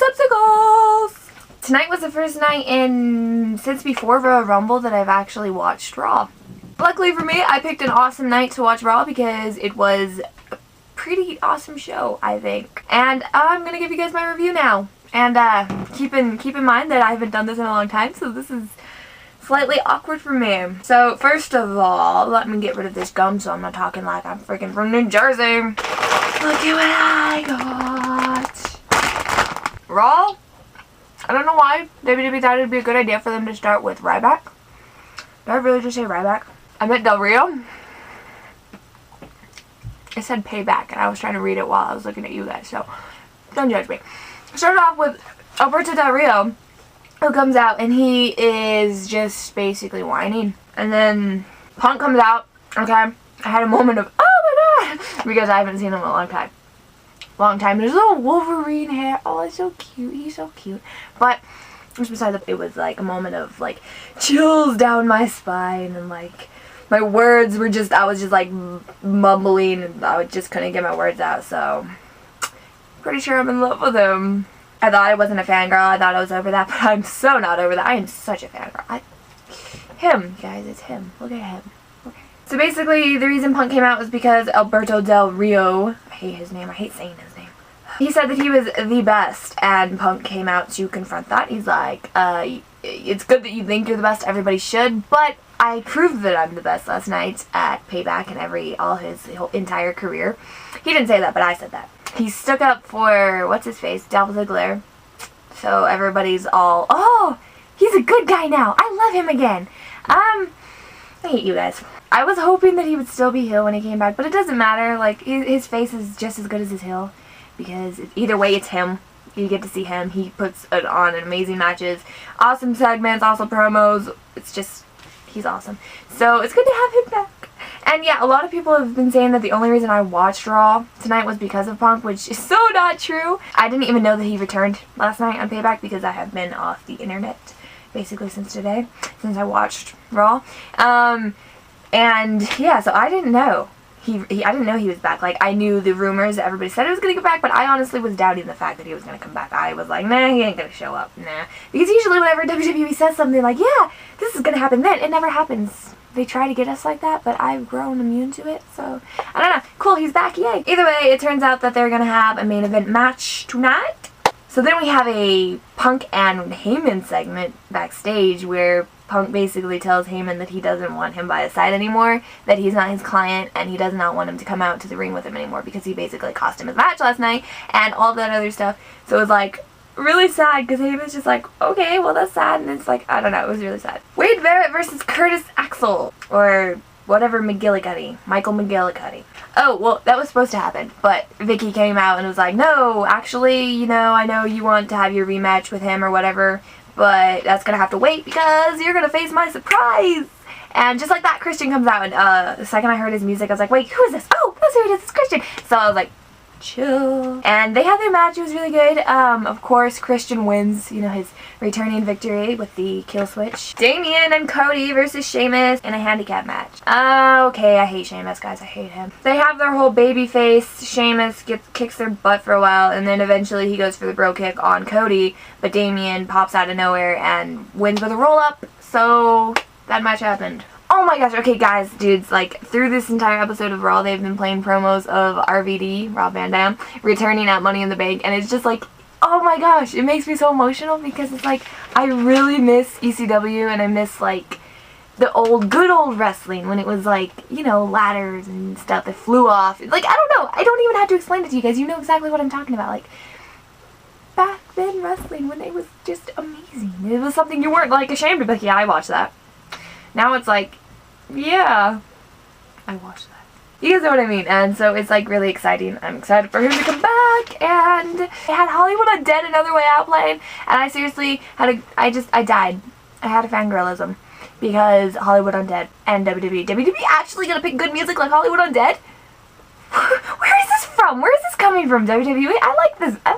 Popsicles! Tonight was the first night since before Royal Rumble that I've actually watched Raw. Luckily for me, I picked an awesome night to watch Raw because it was a pretty awesome show, I think. And I'm gonna give you guys my review now. And keep in mind that I haven't done this in a long time, so this is slightly awkward for me. So first of all, let me get rid of this gum so I'm not talking like I'm freaking from New Jersey. Look at what I got. Raw? I don't know why WWE thought it would be a good idea for them to start with Ryback. Did I really just say Ryback? I meant Del Rio. It said Payback and I was trying to read it while I was looking at you guys, so don't judge me. Start off with Alberto Del Rio, who comes out and he is just basically whining. And then Punk comes out, okay? I had a moment of, oh my god, because I haven't seen him in a long time. There's little Wolverine hair. Oh, it's so cute. He's so cute. But just besides that, it was like a moment of like chills down my spine and like my words were just, I was just like mumbling and I just couldn't get my words out. So pretty sure I'm in love with him. I thought I wasn't a fangirl. I thought I was over that, but I'm so not over that. I am such a fangirl. Him, guys, it's him. Look at him. Okay. So basically, the reason Punk came out was because Alberto Del Rio, I hate his name. I hate saying his name. He said that he was the best, and Punk came out to confront that. He's like, it's good that you think you're the best. Everybody should, but I proved that I'm the best last night at Payback and his whole entire career. He didn't say that, but I said that. He stuck up for, what's his face, Dolph Ziggler. So everybody's all, oh, he's a good guy now. I love him again. I hate you guys. I was hoping that he would still be heel when he came back, but it doesn't matter. Like, his face is just as good as his heel. Because either way, it's him. You get to see him. He puts on amazing matches. Awesome segments, awesome promos. It's just, he's awesome. So it's good to have him back. And yeah, a lot of people have been saying that the only reason I watched Raw tonight was because of Punk, which is so not true. I didn't even know that he returned last night on Payback because I have been off the internet basically since today, since I watched Raw. And yeah, so I didn't know. I didn't know he was back. Like, I knew the rumors that everybody said he was going to get back, but I honestly was doubting the fact that he was going to come back. I was like, nah, he ain't going to show up. Nah. Because usually whenever WWE says something like, yeah, this is going to happen then, it never happens. They try to get us like that, but I've grown immune to it, so I don't know. Cool, he's back, yay. Either way, it turns out that they're going to have a main event match tonight. So then we have a Punk and Heyman segment backstage where Punk basically tells Heyman that he doesn't want him by his side anymore, that he's not his client, and he does not want him to come out to the ring with him anymore because he basically cost him his match last night and all that other stuff. So it was like really sad because Heyman's just like, okay, well that's sad, and it's like, I don't know, it was really sad. Wade Barrett versus Curtis Axel, or whatever Michael McGillicuddy. Oh, well, that was supposed to happen, but Vicky came out and was like, no, actually, you know, I know you want to have your rematch with him or whatever, but that's gonna have to wait because you're gonna face my surprise. And just like that, Christian comes out, and the second I heard his music, I was like, wait, who is this? Oh, that's who it is, it's Christian. So I was like, chill. And they had their match, it was really good. Of course, Christian wins, you know, his returning victory with the kill switch. Damian and Cody versus Sheamus in a handicap match. Okay, I hate Sheamus, guys, I hate him. They have their whole baby face. Sheamus kicks their butt for a while, and then eventually he goes for the bro kick on Cody, but Damian pops out of nowhere and wins with a roll up, so that match happened. Oh my gosh, okay guys, dudes, like, through this entire episode of Raw, they've been playing promos of RVD, Rob Van Dam, returning at Money in the Bank, and it's just like, oh my gosh, it makes me so emotional because it's like, I really miss ECW, and I miss, like, the good old wrestling when it was like, you know, ladders and stuff that flew off. Like, I don't know, I don't even have to explain it to you guys, you know exactly what I'm talking about, like, back then wrestling when it was just amazing. It was something you weren't, like, ashamed of, like, yeah, I watched that. Now it's like, yeah, I watched that. You guys know what I mean, and so it's like really exciting. I'm excited for him to come back, and I had Hollywood Undead Another Way Out playing, and I seriously had I died. I had a fangirlism because Hollywood Undead and WWE. WWE actually gonna pick good music like Hollywood Undead? Where is this from? Where is this coming from, WWE? I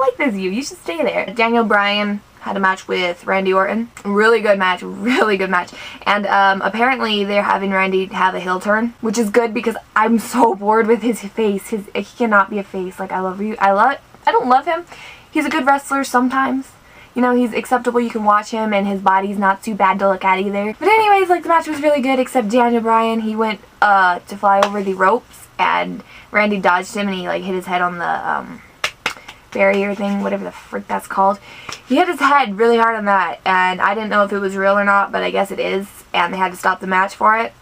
like this you should stay there. Daniel Bryan had a match with Randy Orton. Really good match, really good match. And apparently they're having Randy have a heel turn, which is good because I'm so bored with his face. He cannot be a face. Like, I don't love him. He's a good wrestler sometimes. You know, he's acceptable, you can watch him, and his body's not too bad to look at either. But anyways, like, the match was really good, except Daniel Bryan, he went to fly over the ropes, and Randy dodged him, and he, like, hit his head on the barrier thing, whatever the frick that's called. He hit his head really hard on that, and I didn't know if it was real or not, but I guess it is, and they had to stop the match for it.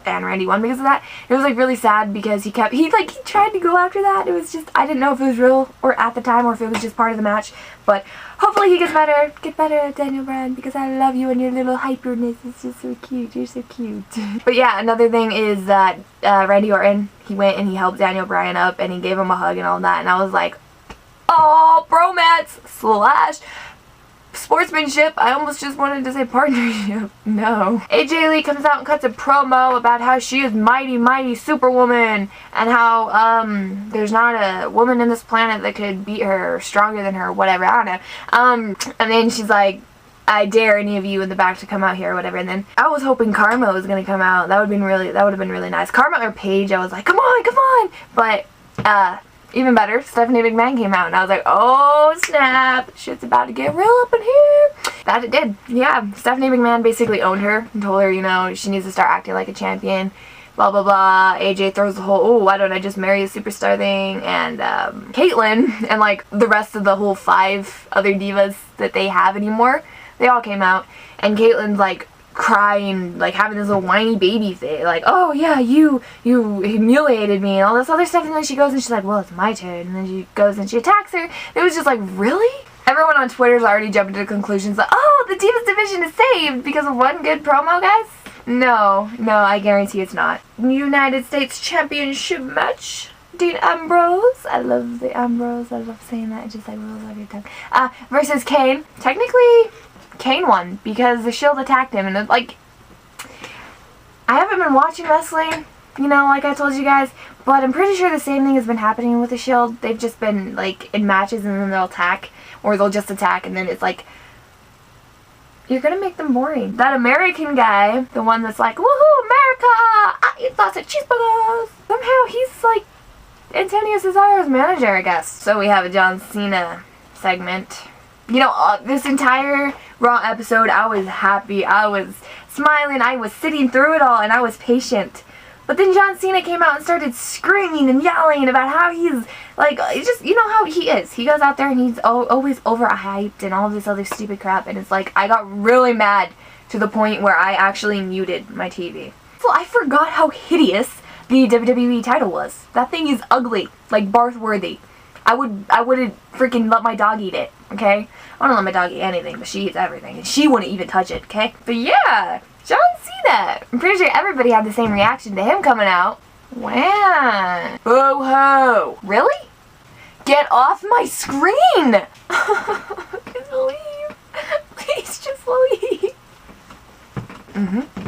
And Randy won because of that. It was like really sad because he tried to go after that. It was just, I didn't know if it was real or at the time or if it was just part of the match. But hopefully he gets better. Get better, Daniel Bryan, because I love you and your little hyperness is just so cute. You're so cute. But yeah, another thing is that Randy Orton, he went and he helped Daniel Bryan up and he gave him a hug and all that. And I was like, oh, bromance / sportsmanship. I almost just wanted to say partnership. No. AJ Lee comes out and cuts a promo about how she is mighty, mighty superwoman and how there's not a woman in this planet that could beat her or stronger than her or whatever. I don't know. And then she's like, I dare any of you in the back to come out here or whatever. And then I was hoping Karma was gonna come out. That would have been really nice. Karma or Paige, I was like, come on, come on. But even better, Stephanie McMahon came out and I was like, oh snap, shit's about to get real up in here. That it did. Yeah, Stephanie McMahon basically owned her and told her, you know, she needs to start acting like a champion, blah blah blah. AJ throws the whole, oh, why don't I just marry a superstar thing, and Caitlyn and like the rest of the whole 5 other divas that they have anymore, they all came out, and Caitlyn's like crying, like having this little whiny baby thing, like, oh yeah, you humiliated me and all this other stuff, and then she goes and she's like, well, it's my turn, and then she goes and she attacks her. It was just like, really? Everyone on Twitter's already jumped into conclusions like, oh, the Divas division is saved because of one good promo, guys. No, I guarantee it's not. United States Championship match, Dean Ambrose, I love the Ambrose, I love saying that, it just like rolls off your tongue, versus Kane. Technically Kane won because the Shield attacked him, and it's like, I haven't been watching wrestling, you know, like I told you guys, but I'm pretty sure the same thing has been happening with the Shield. They've just been like in matches and then they'll attack, or they'll just attack, and then it's like, you're gonna make them boring. That American guy, the one that's like, woohoo, America, I eat lots of cheeseburgers, somehow he's like Antonio Cesaro's manager, I guess. So we have a John Cena segment. You know, this entire Raw episode, I was happy, I was smiling, I was sitting through it all, and I was patient. But then John Cena came out and started screaming and yelling about how he's, like, just, you know how he is. He goes out there and he's always overhyped and all this other stupid crap, and it's like, I got really mad to the point where I actually muted my TV. So I forgot how hideous the WWE title was. That thing is ugly, like Barth-worthy. I wouldn't freaking let my dog eat it, okay? I don't let my dog eat anything, but she eats everything, and she wouldn't even touch it, okay? But yeah, John Cena. I'm pretty sure everybody had the same reaction to him coming out. Wow. Boo-hoo. Really? Get off my screen! Just leave. Please just leave.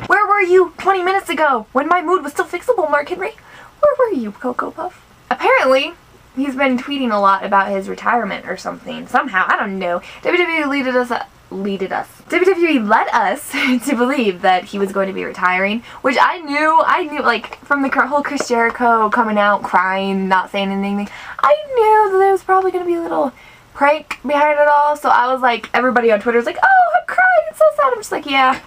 Where were you 20 minutes ago when my mood was still fixable, Mark Henry? Where were you, Cocoa Puff? Apparently, he's been tweeting a lot about his retirement or something. Somehow, I don't know. WWE WWE led us to believe that he was going to be retiring, which I knew, like, from the whole Chris Jericho coming out, crying, not saying anything. I knew that there was probably going to be a little prank behind it all, so I was like, everybody on Twitter was like, oh, I'm crying, it's so sad. I'm just like, yeah.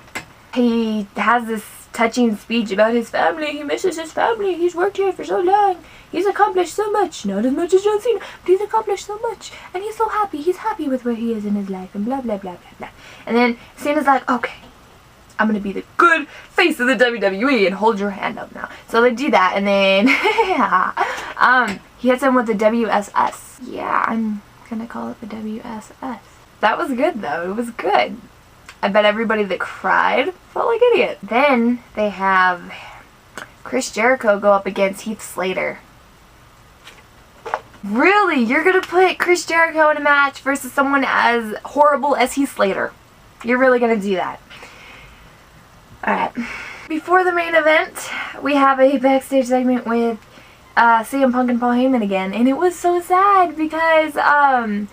He has this touching speech about his family. He misses his family. He's worked here for so long. He's accomplished so much. Not as much as John Cena, but he's accomplished so much. And he's so happy. He's happy with where he is in his life and blah, blah, blah, blah, blah. And then Cena's like, okay, I'm going to be the good face of the WWE and hold your hand up now. So they do that, and then he hits him with the WSS. Yeah, I'm going to call it the WSS. That was good, though. It was good. I bet everybody that cried felt like idiots. Then they have Chris Jericho go up against Heath Slater. Really? You're gonna put Chris Jericho in a match versus someone as horrible as Heath Slater? You're really gonna do that? Alright. Before the main event, we have a backstage segment with CM Punk and Paul Heyman again. And it was so sad because Heyman's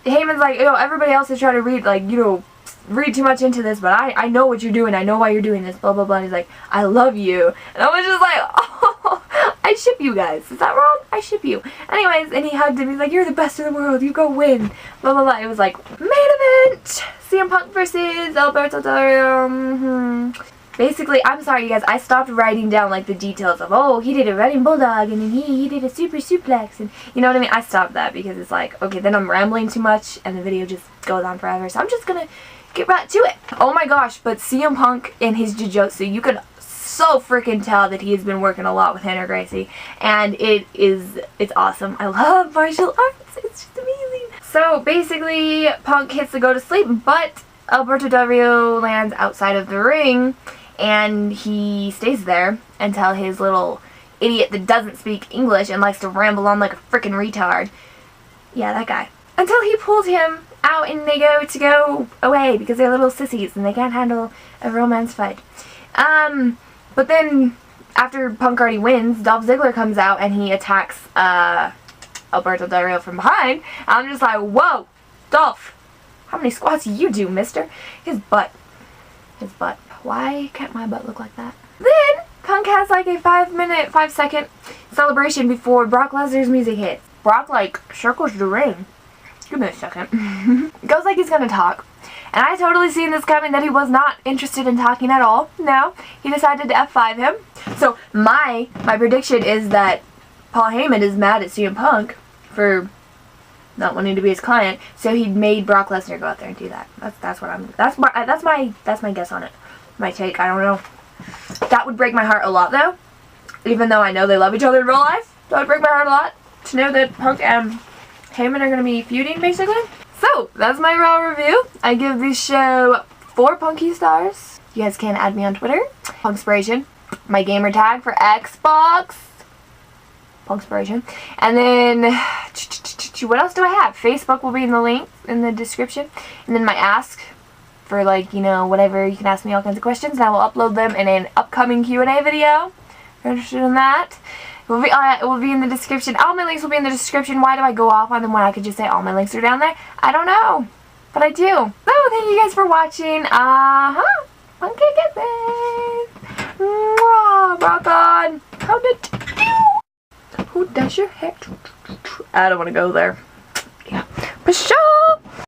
like, you know, everybody else is trying to read, like, you know, read too much into this, but I know what you're doing. I know why you're doing this, blah, blah, blah. And he's like, I love you. And I was just like, oh, I I ship you guys. Is that wrong? I ship you. Anyways, and he hugged him. He's like, you're the best in the world. You go win. Blah, blah, blah. It was like, main event. CM Punk versus Alberto Del Rio. Basically, I'm sorry, you guys. I stopped writing down, like, the details of, oh, he did a running bulldog, and then he did a super suplex, and you know what I mean? I stopped that because it's like, okay, then I'm rambling too much, and the video just goes on forever. So I'm just gonna get right to it. Oh my gosh, but CM Punk in his jiu-jitsu, you can so freaking tell that he has been working a lot with Hannah Gracie, and it's awesome. I love martial arts. It's just amazing. So basically, Punk hits the go to sleep, but Alberto Del Rio lands outside of the ring, and he stays there until his little idiot that doesn't speak English and likes to ramble on like a freaking retard. Yeah, that guy. Until he pulls him out and they go away because they're little sissies and they can't handle a romance fight. But then after Punk already wins, Dolph Ziggler comes out and he attacks Alberto Del Rio from behind. I'm just like, whoa, Dolph, how many squats do you do, mister? His butt. Why can't my butt look like that? Then Punk has like a 5-second celebration before Brock Lesnar's music hits. Brock like circles the ring. Give me a second. Goes like he's gonna talk. And I totally seen this coming that he was not interested in talking at all. No, he decided to F5 him. So my prediction is that Paul Heyman is mad at CM Punk for not wanting to be his client, so he made Brock Lesnar go out there and do that. That's my guess on it. My take, I don't know. That would break my heart a lot though. Even though I know they love each other in real life, that would break my heart a lot to know that Punk and Heyman are gonna be feuding basically. So that's my Raw review. I give this show 4 Punky stars. You guys can add me on Twitter. Punkspiration. My gamer tag for Xbox. Punkspiration. And then what else do I have? Facebook will be in the link in the description. And then my ask for, like, you know, whatever. You can ask me all kinds of questions and I will upload them in an upcoming Q&A video. If you're interested in that. It will be in the description. All my links will be in the description. Why do I go off on them when I could just say all my links are down there? I don't know. But I do. So thank you guys for watching. Monkey kisses. Rock on. How did you? Who does your hair? I don't want to go there. Yeah. For sure.